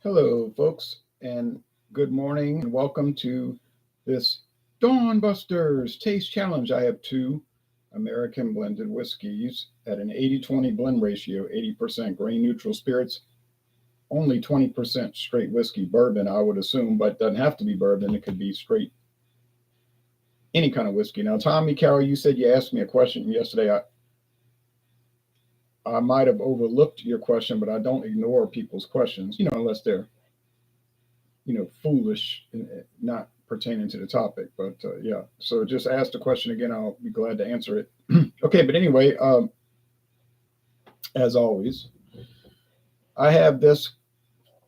Hello, folks, and good morning, and welcome to this Dawn Busters Taste Challenge. I have two American blended whiskeys at an 80-20 blend ratio, 80% grain neutral spirits, only 20% straight whiskey, bourbon, I would assume, but doesn't have to be bourbon. It could be straight, any kind of whiskey. Now, Tommy Carroll, you said you asked me a question yesterday. I might have overlooked your question, but I don't ignore people's questions, unless they're, foolish and not pertaining to the topic. But yeah, so just ask the question again. I'll be glad to answer it. Okay, but anyway, as always, I have this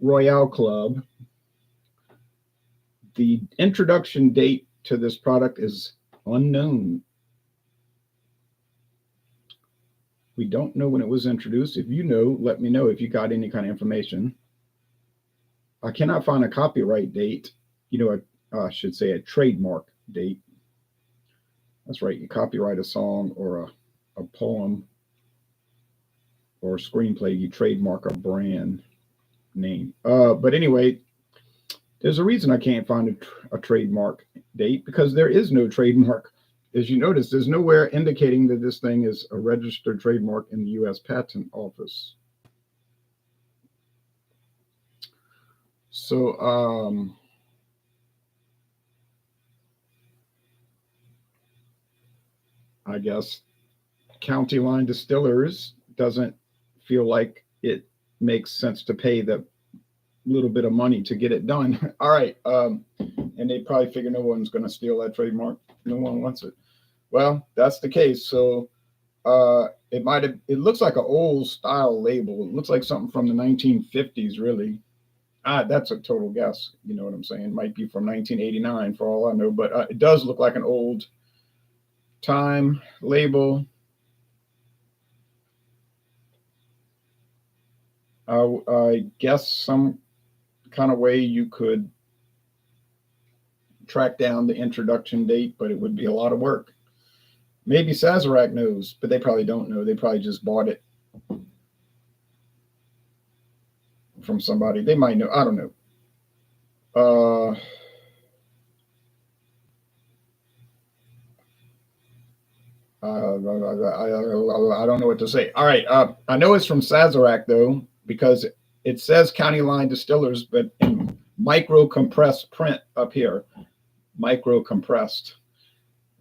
Royale Club. The introduction date to this product is unknown. We don't know when it was introduced. If you know, let me know if you got any kind of information. I cannot find a copyright date, I should say a trademark date. That's right. You copyright a song or a poem or a screenplay, you trademark a brand name. But anyway, there's a reason I can't find a trademark date, because there is no trademark. As you notice, there's nowhere indicating that this thing is a registered trademark in the U.S. Patent Office. So, I guess County Line Distillers doesn't feel like it makes sense to pay the little bit of money to get it done. All right. And they probably figure no one's going to steal that trademark. No one wants it. Well, that's the case. So it looks like an old style label. It looks like something from the 1950s, really. That's a total guess. You know what I'm saying? It might be from 1989 for all I know, but it does look like an old time label. I guess some kind of way you could track down the introduction date, but it would be a lot of work. Maybe Sazerac knows, but they probably don't know. They probably just bought it from somebody. They might know. I don't know. I don't know what to say. All right. I know it's from Sazerac, though, because it says County Line Distillers, but in micro compressed print up here. Micro compressed.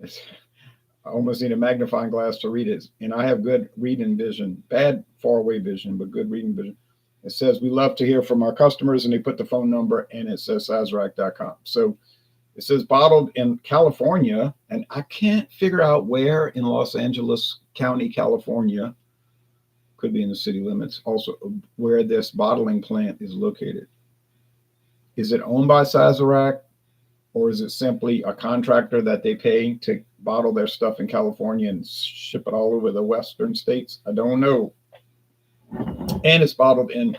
I almost need a magnifying glass to read it. And I have good reading vision, bad far away vision, but good reading vision. It says, we love to hear from our customers, and they put the phone number, and it says Sazerac.com. So it says bottled in California, and I can't figure out where in Los Angeles County, California, could be in the city limits, also where this bottling plant is located. Is it owned by Sazerac, or is it simply a contractor that they pay to bottle their stuff in California and ship it all over the western states? I don't know. And it's bottled in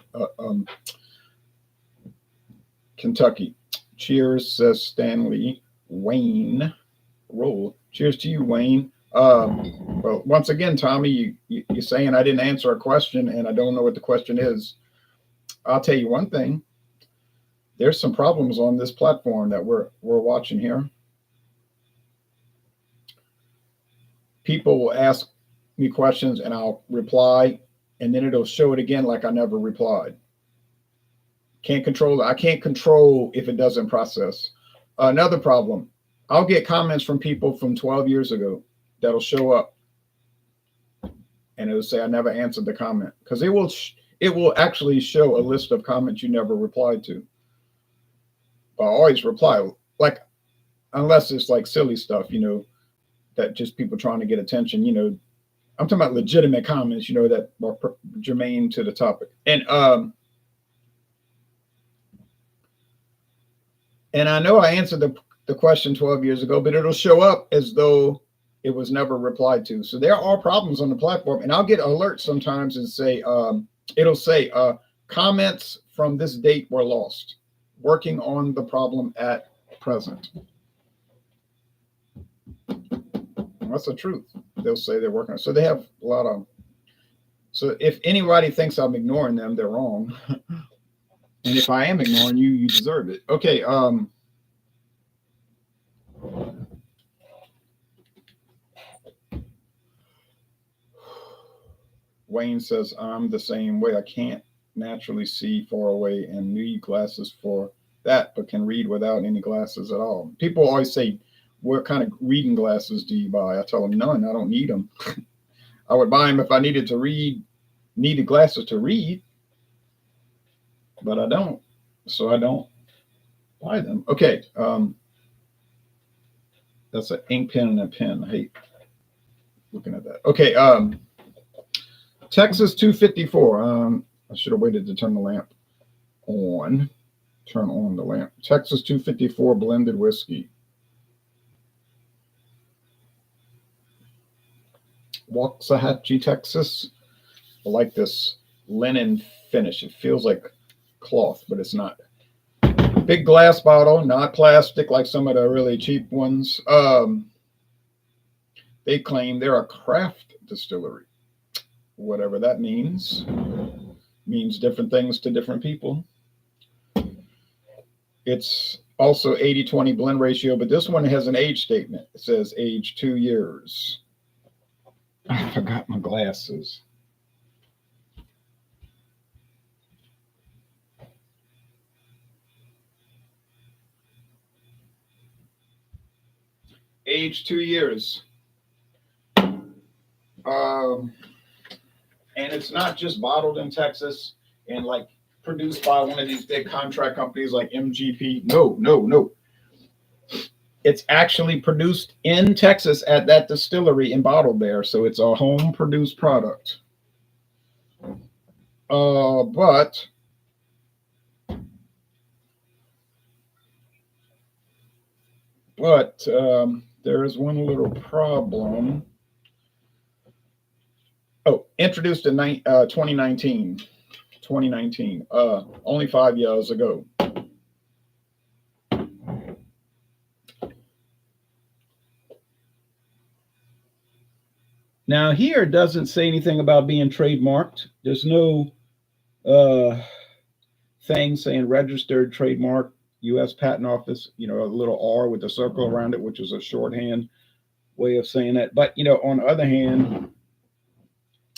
Kentucky. Cheers, says Stanley Wayne. Roll. Cheers to you, Wayne. Well, once again, Tommy, you're saying I didn't answer a question, and I don't know what the question is. I'll tell you one thing. There's some problems on this platform that we're watching here. People will ask me questions, and I'll reply, and then it'll show it again like I never replied. Can't control it. I can't control if it doesn't process. Another problem, I'll get comments from people from 12 years ago that'll show up, and it'll say I never answered the comment, because it will actually show a list of comments you never replied to. But I always reply, like, unless it's like silly stuff, that just people trying to get attention. I'm talking about legitimate comments, that are germane to the topic. And I know I answered the question 12 years ago, but it'll show up as though it was never replied to. So there are problems on the platform, and I'll get alerts sometimes and say, it'll say comments from this date were lost. Working on the problem at present. That's the truth. They'll say they're working on it. So they have a lot of. So if anybody thinks I'm ignoring them, they're wrong. And if I am ignoring you, you deserve it. Okay. Wayne says, I'm the same way. I can't naturally see far away and need glasses for that, but can read without any glasses at all. People always say, what kind of reading glasses do you buy? I tell them, none. I don't need them. I would buy them if I needed to read, needed glasses to read, but I don't. So I don't buy them. Okay. That's an ink pen and a pen. I hate looking at that. Okay. Texas 254. I should have waited to turn the lamp on. Turn on the lamp. Texas 254 blended whiskey. Waxahachie, Texas. I like this linen finish. It feels like cloth, but it's not. Big glass bottle, not plastic like some of the really cheap ones. They claim they're a craft distillery. Whatever that means different things to different people. It's also 80-20 blend ratio, but this one has an age statement. It says age 2 years. I forgot my glasses. Age 2 years. And it's not just bottled in Texas and like produced by one of these big contract companies like MGP. No. It's actually produced in Texas at that distillery and bottled there. So it's a home produced product. But there is one little problem. Oh, introduced in 2019. Only 5 years ago. Now here it doesn't say anything about being trademarked. There's no thing saying registered trademark, U.S. Patent Office, a little R with a circle around it, which is a shorthand way of saying that. But, on the other hand,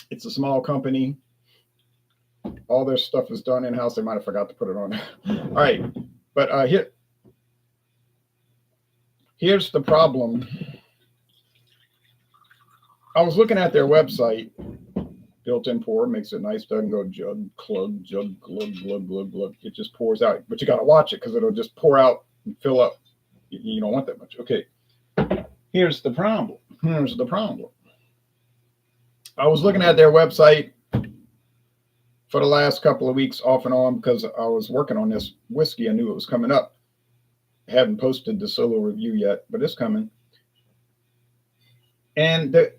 it's a small company. All their stuff is done in-house. They might have forgot to put it on. All right. But here's the problem. I was looking at their website. Built-in pour makes it nice. Doesn't go jug, glug, glug, glug. It just pours out. But you got to watch it because it'll just pour out and fill up. You don't want that much. Okay. Here's the problem. I was looking at their website for the last couple of weeks off and on because I was working on this whiskey. I knew it was coming up. I haven't posted the solo review yet, but it's coming. And the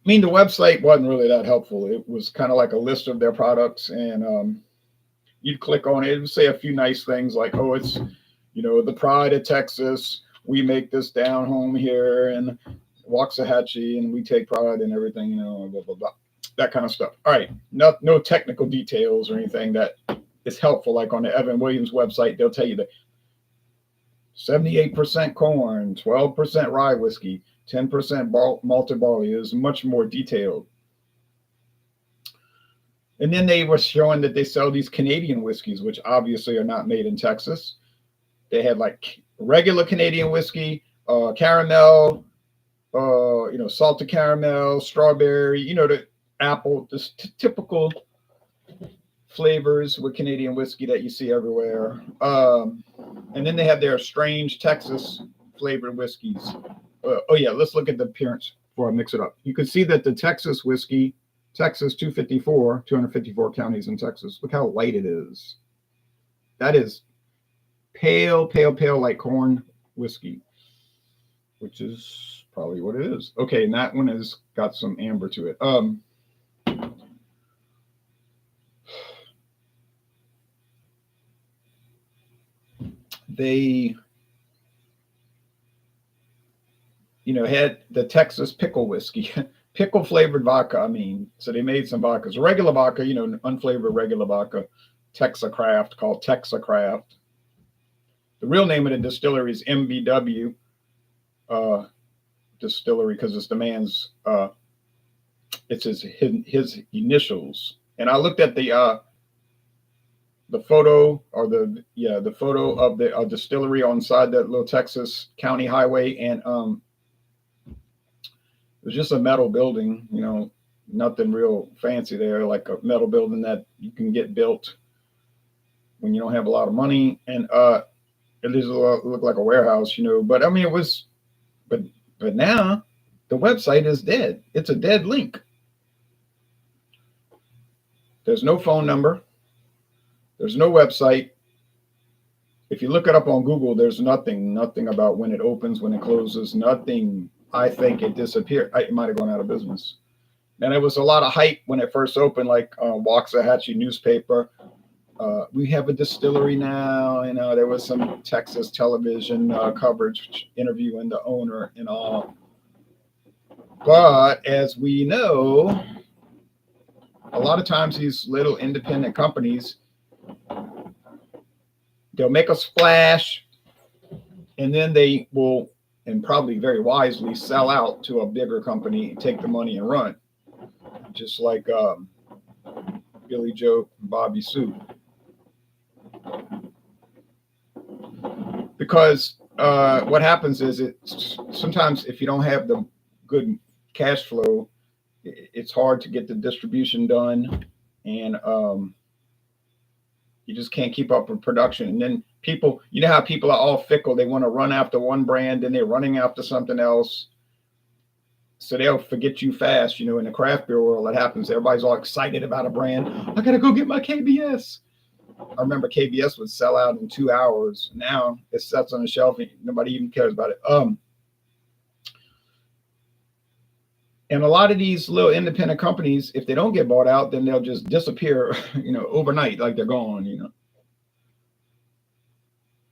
website wasn't really that helpful. It was kind of like a list of their products, and you'd click on it. It would say a few nice things like, oh, it's, the pride of Texas. We make this down home here, and Waxahachie, and we take pride in everything, blah, blah, blah. That kind of stuff. All right. No technical details or anything that is helpful. Like on the Evan Williams website, they'll tell you that 78% corn, 12% rye whiskey, 10% malted barley. Is much more detailed. And then they were showing that they sell these Canadian whiskeys, which obviously are not made in Texas. They had like regular Canadian whiskey, caramel, salted caramel, strawberry, the apple, just typical flavors with Canadian whiskey that you see everywhere. And then they have their strange Texas flavored whiskeys. Let's look at the appearance before I mix it up. You can see that the Texas whiskey, Texas 254 counties in Texas. Look how light it is. That is pale like corn whiskey, which is probably what it is. Okay, and that one has got some amber to it. They had the Texas pickle whiskey, pickle flavored vodka. So they made some vodkas, regular vodka, unflavored regular vodka, Texacraft, called Texacraft. The real name of the distillery is MBW Distillery, because it's the man's, it's his initials. And I looked at the photo, or the photo of the distillery on side that little Texas County Highway, and it was just a metal building, nothing real fancy there, like a metal building that you can get built when you don't have a lot of money. And it just looked like a warehouse, but I mean, it was, but now the website is dead. It's a dead link. There's no phone number. There's no website. If you look it up on Google, there's nothing about when it opens, when it closes, nothing. I think it disappeared. It might have gone out of business. And it was a lot of hype when it first opened, like Waxahachie newspaper. We have a distillery now. There was some Texas television coverage interviewing the owner and all. But as we know, a lot of times these little independent companies, they'll make a splash, and then they will, and probably very wisely, sell out to a bigger company, take the money and run. Just like Billy Joe and Bobby Sue. Because what happens is, sometimes if you don't have the good cash flow, it's hard to get the distribution done, and you just can't keep up with production. And then people, how people are all fickle. They want to run after one brand, and they're running after something else. So they'll forget you fast. In the craft beer world, that happens. Everybody's all excited about a brand. I got to go get my KBS. I remember KBS would sell out in 2 hours. Now it sits on the shelf and nobody even cares about it. And a lot of these little independent companies, if they don't get bought out, then they'll just disappear, overnight, like they're gone,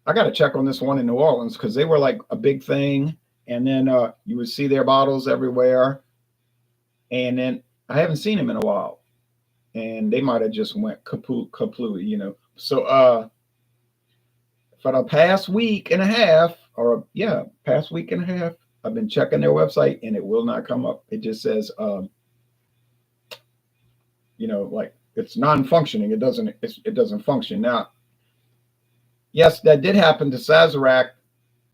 I got to check on this one in New Orleans, because they were like a big thing. And then you would see their bottles everywhere. And then I haven't seen them in a while. And they might have just went kaput. So for the past week and a half, I've been checking their website, and it will not come up. It just says, like it's non-functioning. It doesn't function. Now, yes, that did happen to Sazerac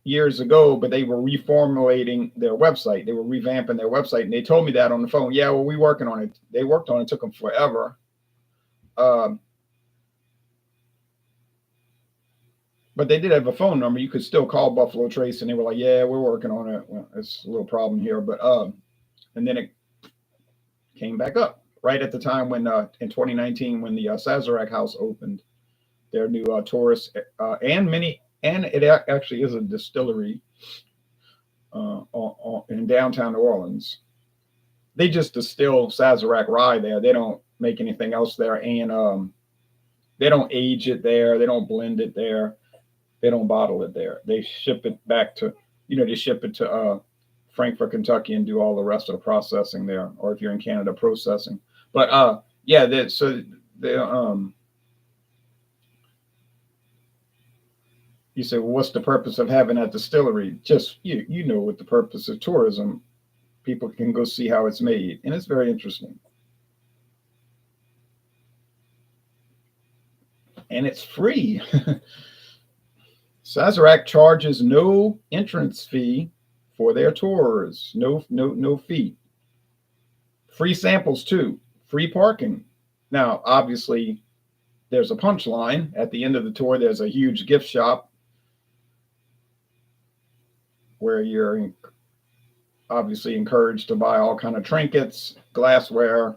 years ago, but they were reformulating their website. They were revamping their website, and they told me that on the phone. Yeah, well, we're working on it. They worked on it. It took them forever. But they did have a phone number. You could still call Buffalo Trace, and they were like, yeah, we're working on it. Well, it's a little problem here. But and then it came back up right at the time when in 2019, when the Sazerac house opened their new tourist and it actually is a distillery in downtown New Orleans. They just distill Sazerac rye there. They don't make anything else there, and they don't age it there. They don't blend it there. They don't bottle it there. They ship it back to, they ship it to Frankfort, Kentucky, and do all the rest of the processing there. Or if you're in Canada, processing. But you say, well, what's the purpose of having that distillery? Just, you know what the purpose of tourism. People can go see how it's made. And it's very interesting. And it's free. Sazerac charges no entrance fee for their tours. No fee. Free samples too. Free parking. Now, obviously, there's a punchline. At the end of the tour, there's a huge gift shop where you're obviously encouraged to buy all kind of trinkets, glassware,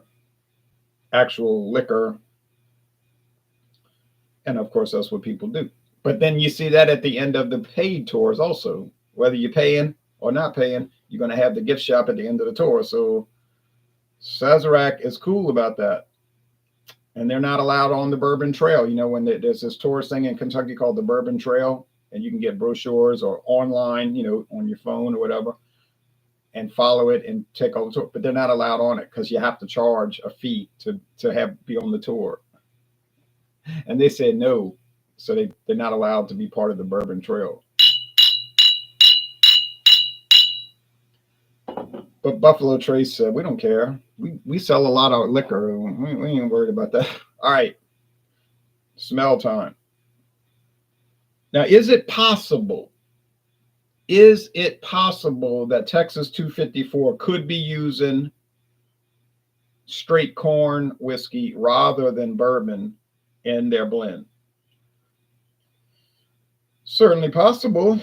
actual liquor. And of course, that's what people do. But then you see that at the end of the paid tours also. Whether you're paying or not paying, you're going to have the gift shop at the end of the tour. So Sazerac is cool about that. And they're not allowed on the Bourbon Trail. When there's this tourist thing in Kentucky called the Bourbon Trail, and you can get brochures or online, on your phone or whatever, and follow it and take all the tour. But they're not allowed on it because you have to charge a fee to be on the tour. And they said no. So they're not allowed to be part of the Bourbon Trail. But Buffalo Trace said, we don't care. We sell a lot of liquor. We ain't worried about that. All right. Smell time. Now, is it possible that Texas 254 could be using straight corn whiskey rather than bourbon in their blend? Certainly possible.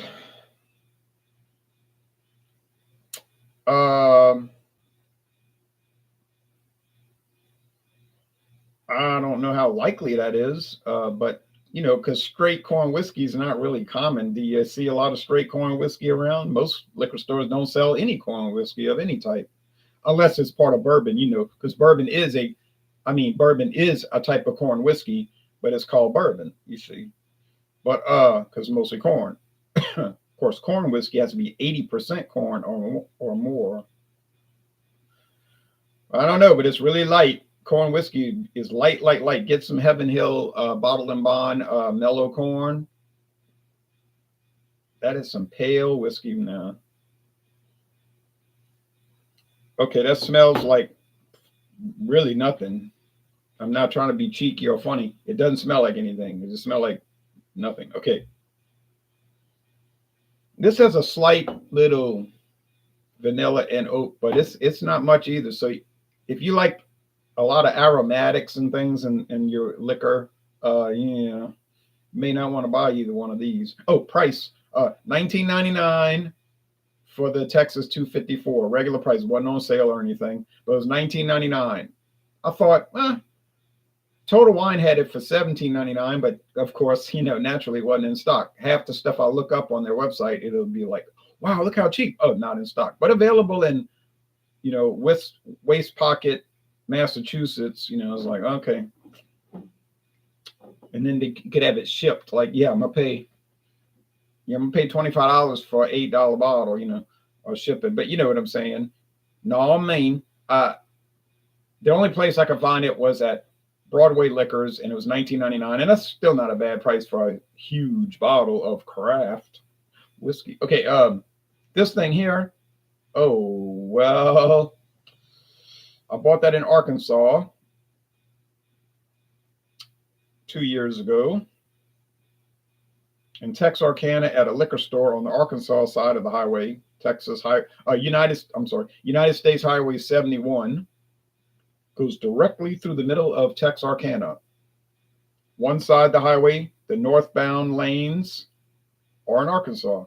I don't know how likely that is, but because straight corn whiskey is not really common. Do you see a lot of straight corn whiskey around? Most liquor stores don't sell any corn whiskey of any type, unless it's part of bourbon. Because bourbon is a type of corn whiskey, but it's called bourbon. You see, but because mostly corn. Of course, corn whiskey has to be 80% corn or more. I don't know, but it's really light. Corn whiskey is light. Get some Heaven Hill bottled and bond mellow corn. That is some pale whiskey now. Okay, that smells like really nothing. I'm not trying to be cheeky or funny. It doesn't smell like anything. It just smells like nothing. Okay. This has a slight little vanilla and oak, but it's not much either. So if you like a lot of aromatics and things in your liquor, you may not want to buy either one of these. Oh, price, $19.99 for the Texas 254. Regular price, wasn't on sale or anything, but it was $19.99. I thought, Total Wine had it for $17.99, but of course, naturally it wasn't in stock. Half the stuff I look up on their website, it'll be like, wow, look how cheap. Oh, not in stock, but available in, Waist Pocket, Massachusetts. It's like, okay. And then they could have it shipped. Like, I'm gonna pay $25 for an $8 bottle, or ship it. But you know what I'm saying? No, I mean, the only place I could find it was at Broadway Liquors, and it was $19.99, and that's still not a bad price for a huge bottle of craft whiskey. Okay, this thing here, oh well, I bought that in Arkansas 2 years ago in Texarkana at a liquor store on the Arkansas side of the highway, United States Highway 71. Goes directly through the middle of Texarkana. One side the highway, the northbound lanes are in Arkansas.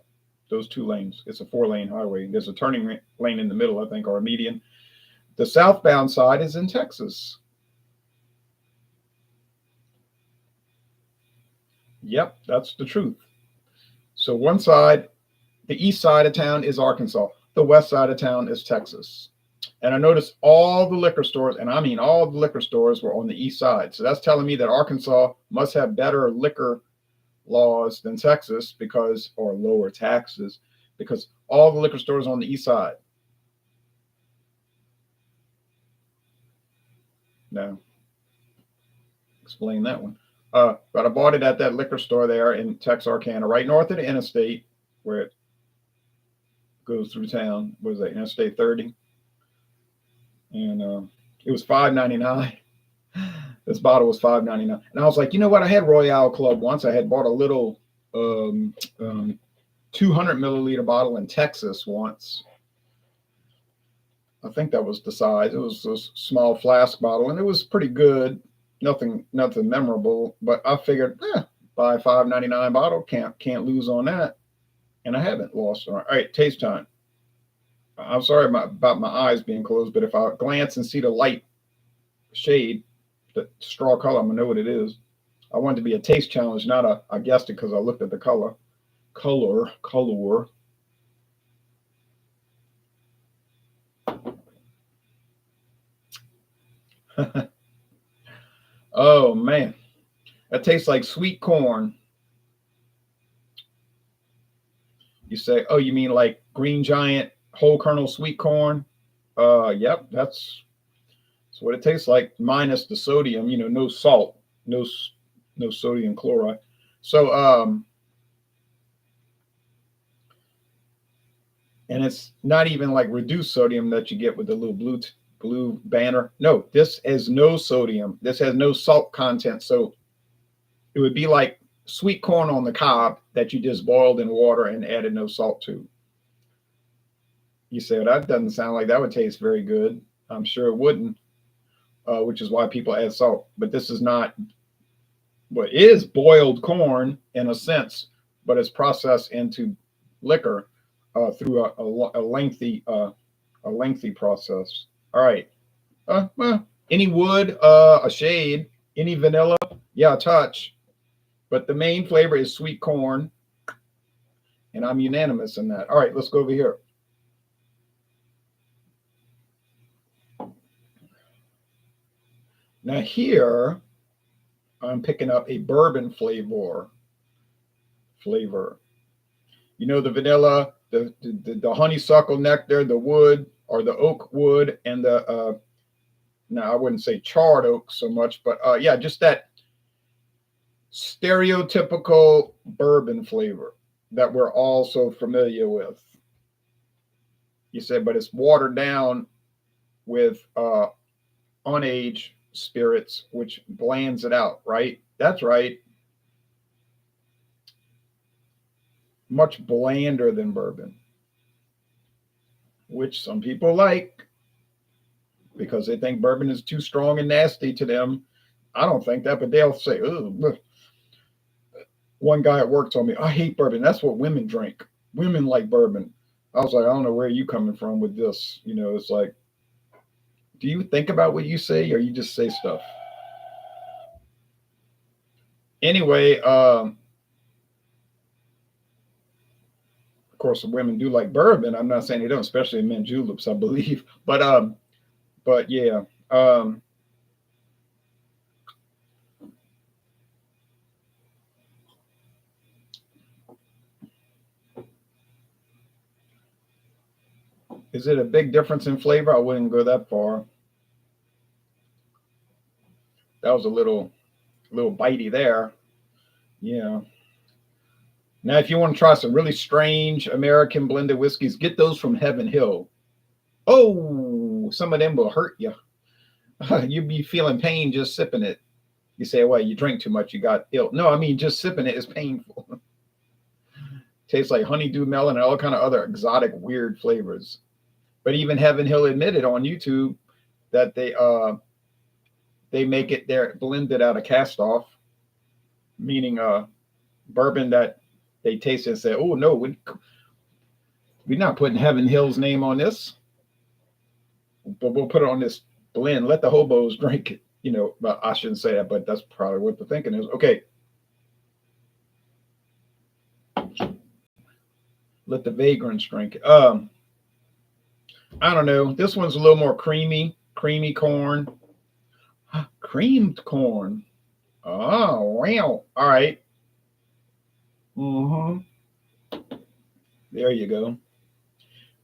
Those two lanes. It's a 4-lane highway. There's a turning lane in the middle, I think, or a median. The southbound side is in Texas. Yep, that's the truth. So one side, the east side of town is Arkansas. The west side of town is Texas. And I noticed all the liquor stores, and I mean all the liquor stores, were on the east side. So that's telling me that Arkansas must have better liquor laws than Texas or lower taxes, because all the liquor stores are on the east side. Now, explain that one. But I bought it at that liquor store there in Texarkana, right north of the interstate, where it goes through town. What is that, Interstate 30? And it was $5.99. This bottle was $5.99, and I was like, you know what? I had Royale Club once. I had bought a little 200 milliliter bottle in Texas once. I think that was the size. It was a small flask bottle, and it was pretty good. Nothing memorable, but I figured, buy a $5.99 bottle. Can't lose on that, and I haven't lost on it. All right, taste time. I'm sorry about my eyes being closed, but if I glance and see the light shade, the straw color, I'm gonna know what it is. I want it to be a taste challenge, not I guessed it because I looked at the color. Oh man, that tastes like sweet corn. You say, oh, you mean like Green Giant whole kernel sweet corn? Yep, that's what it tastes like, minus the sodium. No salt, no no sodium chloride. So, and it's not even like reduced sodium that you get with the little blue banner. No, this has no sodium. This has no salt content. So it would be like sweet corn on the cob that you just boiled in water and added no salt to. You say, well, that doesn't sound like that would taste very good. I'm sure it wouldn't, which is why people add salt. But this is not what is boiled corn in a sense, but it's processed into liquor through a lengthy process. All right. Well, any wood, a shade, any vanilla, yeah, a touch. But the main flavor is sweet corn, and I'm unanimous in that. All right, let's go over here. Now here, I'm picking up a bourbon flavor. You know, the vanilla, the honeysuckle nectar, the wood or the oak wood, and the now I wouldn't say charred oak so much, but yeah, just that stereotypical bourbon flavor that we're all so familiar with. You said, but it's watered down with unaged spirits, which blands it out, right? That's right. Much blander than bourbon, which some people like because they think bourbon is too strong and nasty to them. I don't think that, but they'll say, "Ugh." One guy at work told me, I hate bourbon. That's what women drink. Women like bourbon. I was like, I don't know where you coming from with this. You know, it's like, do you think about what you say or you just say stuff? Anyway, of course, women do like bourbon. I'm not saying they don't, especially in mint juleps, I believe. But yeah. Is it a big difference in flavor? I wouldn't go that far. That was a little bitey there. Yeah. Now, if you want to try some really strange American blended whiskeys, get those from Heaven Hill. Oh, some of them will hurt you. You'd be feeling pain just sipping it. You say, well, you drink too much, you got ill. No, I mean, just sipping it is painful. Tastes like honeydew melon and all kind of other exotic, weird flavors. But even Heaven Hill admitted on YouTube that they make it there blended out of cast off, meaning bourbon that they tasted and said, oh no, we're not putting Heaven Hill's name on this, but we'll put it on this blend. Let the hobos drink it. You know, but I shouldn't say that, but that's probably what the thinking is. Okay. Let the vagrants drink it. I don't know. This one's a little more creamy corn. Creamed corn. Oh, wow. All right. There you go.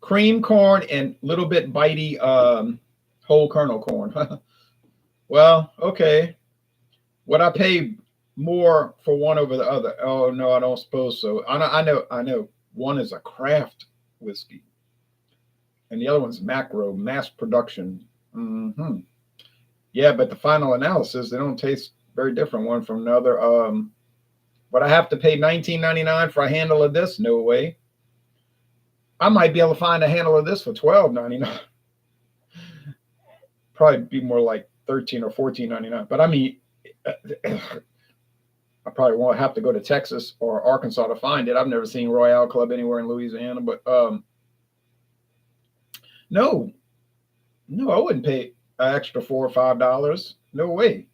Cream corn and a little bit bitey whole kernel corn. Well, okay. Would I pay more for one over the other? Oh no, I don't suppose so. I know. One is a craft whiskey, and the other one's mass production. Yeah, but the final analysis, they don't taste very different one from another. Would I have to pay $19.99 for a handle of this? No way. I might be able to find a handle of this for $12.99. Probably be more like $13 or $14.99. But I mean, I probably won't have to go to Texas or Arkansas to find it. I've never seen Royale Club anywhere in Louisiana, but no, I wouldn't pay an extra $4 or $5. No way.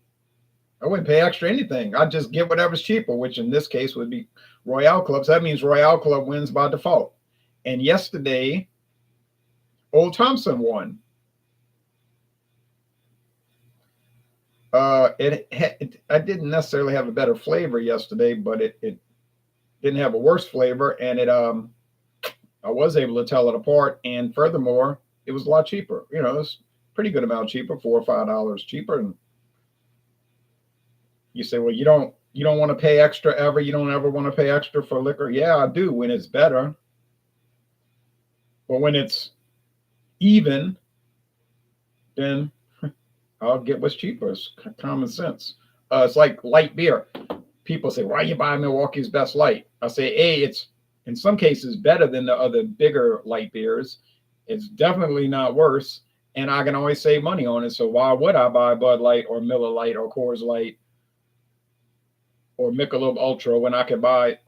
I wouldn't pay extra anything. I'd just get whatever's cheaper, which in this case would be Royale Club. So that means Royale Club wins by default. And yesterday, Old Thompson won. I didn't necessarily have a better flavor yesterday, but it didn't have a worse flavor, and I was able to tell it apart. And furthermore, it was a lot cheaper. You know, it's a pretty good amount cheaper, $4 or $5 cheaper. And you say, well, you don't You don't want to pay extra ever. You don't ever want to pay extra for liquor. Yeah, I do when it's better. But when it's even, then I'll get what's cheaper. It's common sense. It's like light beer. People say, why you buy Milwaukee's Best Light? I say, A, it's in some cases better than the other bigger light beers. It's definitely not worse. And I can always save money on it. So why would I buy Bud Light or Miller Lite or Coors Light or Michelob Ultra when I could buy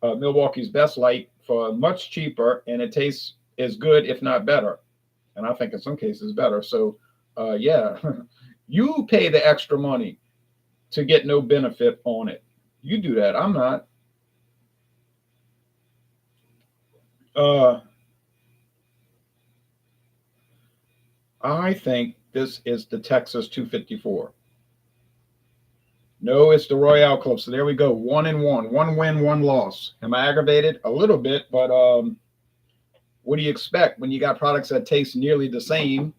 Milwaukee's Best Light for much cheaper, and it tastes as good, if not better. And I think in some cases better. So yeah, you pay the extra money to get no benefit on it. You do that. I'm not. I think this is the Texas 254. No, it's the Royale Club. So there we go. 1-1. One win, one loss. Am I aggravated? A little bit, but what do you expect when you got products that taste nearly the same?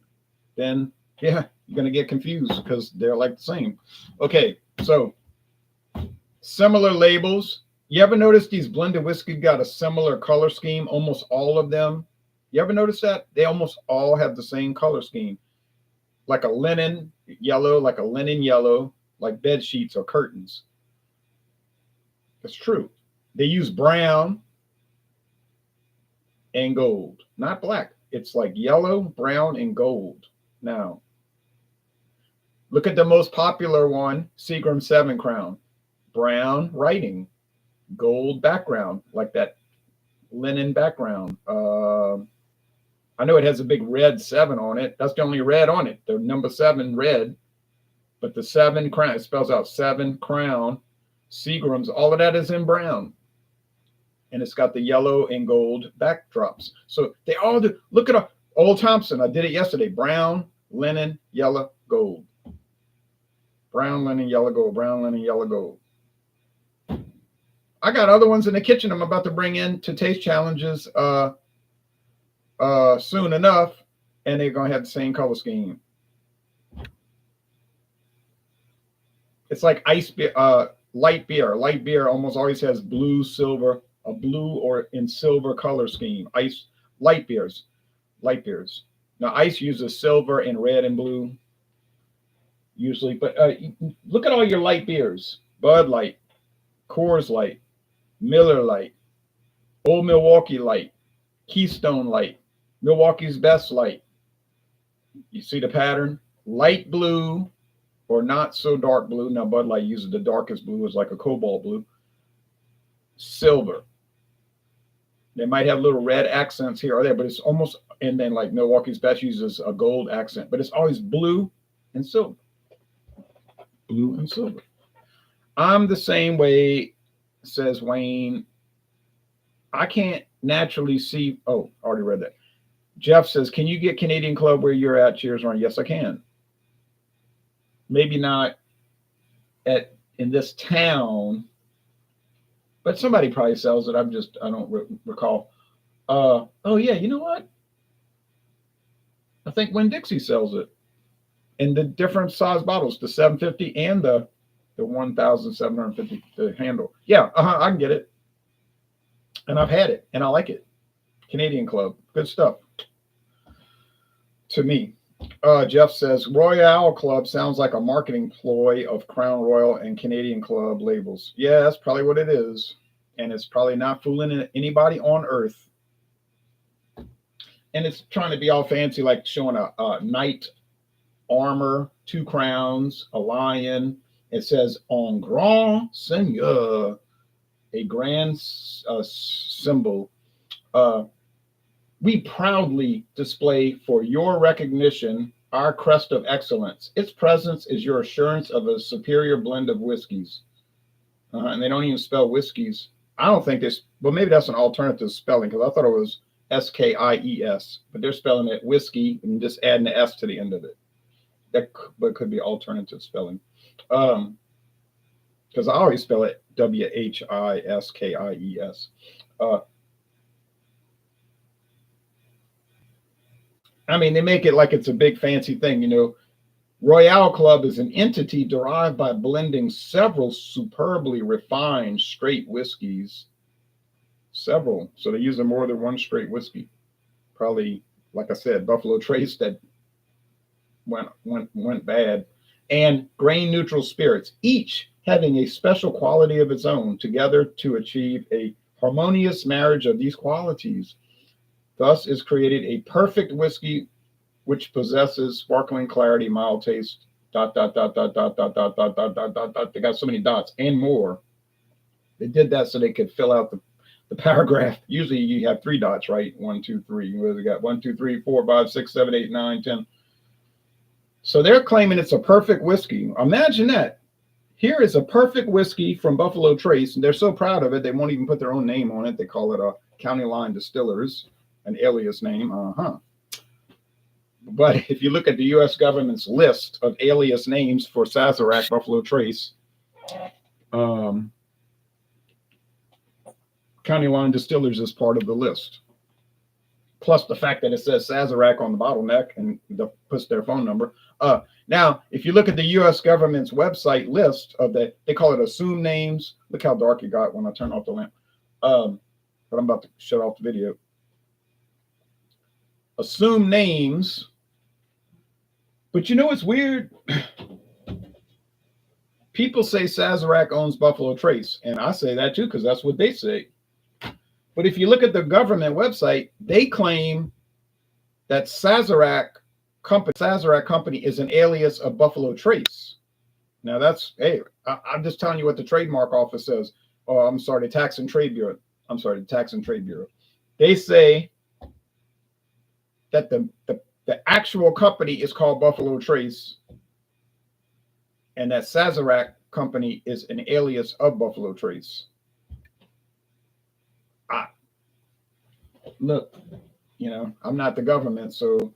Then yeah, you're gonna get confused because they're like the same. Okay, so similar labels. You ever notice these blended whiskey got a similar color scheme? Almost all of them. You ever notice that? They almost all have the same color scheme. Like a linen yellow, like bed sheets or curtains. That's true. They use brown and gold, not black. It's like yellow, brown, and gold. Now, look at the most popular one, Seagram 7 Crown. Brown writing, gold background, like that linen background. I know it has a big red 7 on it. That's the only red on it. The number 7 red, but the 7 Crown, it spells out 7 Crown. Seagram's, all of that is in brown. And it's got the yellow and gold backdrops. So they all do. Look at Old Thompson. I did it yesterday. Brown, linen, yellow, gold. Brown, linen, yellow, gold. Brown, linen, yellow, gold. I got other ones in the kitchen I'm about to bring in to taste challenges soon enough, and they're going to have the same color scheme. It's like ice beer, light beer. Light beer almost always has blue, silver, a blue or in silver color scheme. Light beers. Now, ice uses silver and red and blue usually, but look at all your light beers. Bud Light, Coors Light, Miller Light, Old Milwaukee Light, Keystone Light, Milwaukee's Best Light. You see the pattern? Light blue or not so dark blue. Now, Bud Light uses the darkest blue, is like a cobalt blue. Silver. They might have little red accents here or there, but it's almost, and then like Milwaukee's Best uses a gold accent, but it's always blue and silver. Blue and silver. I'm the same way, says Wayne. I can't naturally see. Oh, already read that. Jeff says, can you get Canadian Club where you're at? Cheers, Ron. Yes, I can. Maybe not in this town, but somebody probably sells it. I don't recall. Oh yeah, you know what? I think Winn-Dixie sells it in the different size bottles, the 750 and the 1,750, the handle. Yeah, I can get it. And I've had it, and I like it. Canadian Club, good stuff. To me. Jeff says, Royale Club sounds like a marketing ploy of Crown Royal and Canadian Club labels. Yeah, that's probably what it is. And it's probably not fooling anybody on earth. And it's trying to be all fancy, like showing a knight armor, 2 crowns, a lion. It says, En Grand Seigneur, a grand symbol. We proudly display for your recognition our crest of excellence. Its presence is your assurance of a superior blend of whiskeys. And they don't even spell whiskeys. I don't think this, but maybe that's an alternative spelling, because I thought it was Skies, but they're spelling it whiskey and just adding the S to the end of it. But could be alternative spelling. Because I always spell it Whiskies. I mean, they make it like it's a big fancy thing, you know. Royale Club is an entity derived by blending several superbly refined straight whiskeys. Several. So they're using more than one straight whiskey. Probably, like I said, Buffalo Trace that went bad. And grain neutral spirits, each having a special quality of its own, together to achieve a harmonious marriage of these qualities. Thus is created a perfect whiskey which possesses sparkling clarity, mild taste, dot, dot, dot, dot, dot, dot, dot, dot, dot, dot, dot, dot. They got so many dots and more. They did that so they could fill out the paragraph. Usually you have three dots, right? 1, 2, 3. What they got? 1, 2, 3, 4, 5, 6, 7, 8, 9, 10. So they're claiming it's a perfect whiskey. Imagine that. Here is a perfect whiskey from Buffalo Trace, and they're so proud of it, they won't even put their own name on it. They call it a County Line Distillers, an alias name. But if you look at the U.S. government's list of alias names for Sazerac Buffalo Trace, County Line Distillers is part of the list. Plus the fact that it says Sazerac on the bottleneck and puts their phone number. Now, if you look at the U.S. government's website list of they call it assumed names. Look how dark it got when I turn off the lamp. But I'm about to shut off the video. Assumed names. But you know what's weird? People say Sazerac owns Buffalo Trace, and I say that too because that's what they say. But if you look at the government website, they claim that Sazerac Company is an alias of Buffalo Trace. Now that's, hey, I'm just telling you what the trademark office says. Oh, I'm sorry, the Tax and Trade Bureau. The Tax and Trade Bureau. They say that the actual company is called Buffalo Trace, and that Sazerac Company is an alias of Buffalo Trace. Look, I'm not the government, so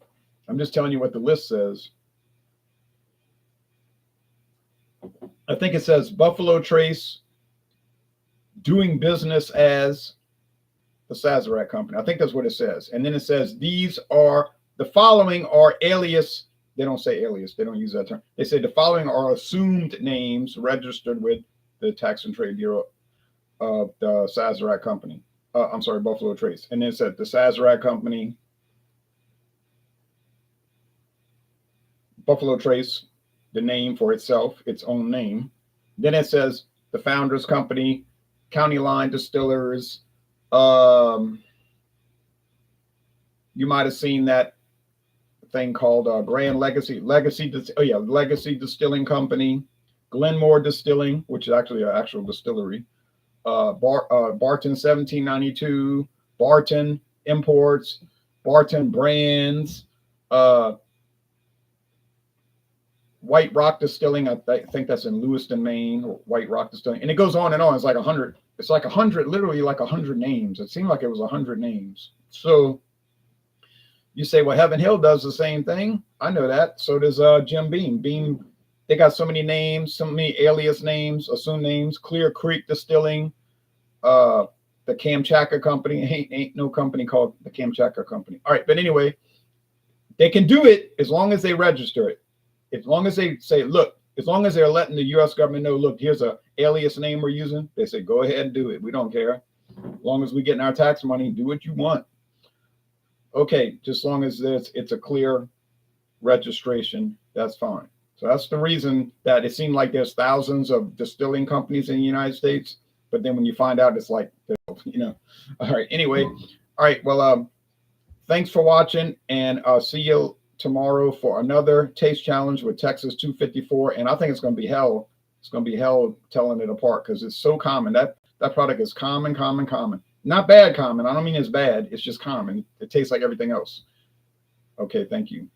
I'm just telling you what the list says. I think it says Buffalo Trace doing business as the Sazerac Company. I think that's what it says. And then it says the following are alias. They don't say alias. They don't use that term. They say the following are assumed names registered with the Tax and Trade Bureau of the Sazerac Company. Buffalo Trace. And then it said the Sazerac Company, Buffalo Trace, the name for itself, its own name. Then it says the Founders Company, County Line Distillers. You might have seen that thing called Grand Legacy Distilling Company, Glenmore Distilling, which is actually an actual distillery. Barton 1792, Barton Imports, Barton Brands, White Rock Distilling. I think that's in Lewiston, Maine. White Rock Distilling, and it goes on and on. It's like 100. It's like 100, literally like 100 names. It seemed like it was 100 names. So you say, well, Heaven Hill does the same thing. I know that. So does Jim Beam. Beam. They got so many names, so many alias names, assumed names. Clear Creek Distilling, the Kamchatka Company. Ain't no company called the Kamchatka Company. All right, but anyway, they can do it as long as they register it. As long as they say, look, as long as they're letting the U.S. government know, look, here's a alias name we're using. They say, go ahead and do it. We don't care. As long as we're getting our tax money, do what you want. Okay, just as long as it's a clear registration, that's fine. So that's the reason that it seemed like there's thousands of distilling companies in the United States, but then when you find out, it's like, all right. Anyway, all right. Well, thanks for watching, and I'll see you tomorrow for another taste challenge with Texas 254, and I think it's going to be hell. It's going to be hell telling it apart because it's so common. That product is common. Not bad common. I don't mean it's bad. It's just common. It tastes like everything else. Okay, thank you.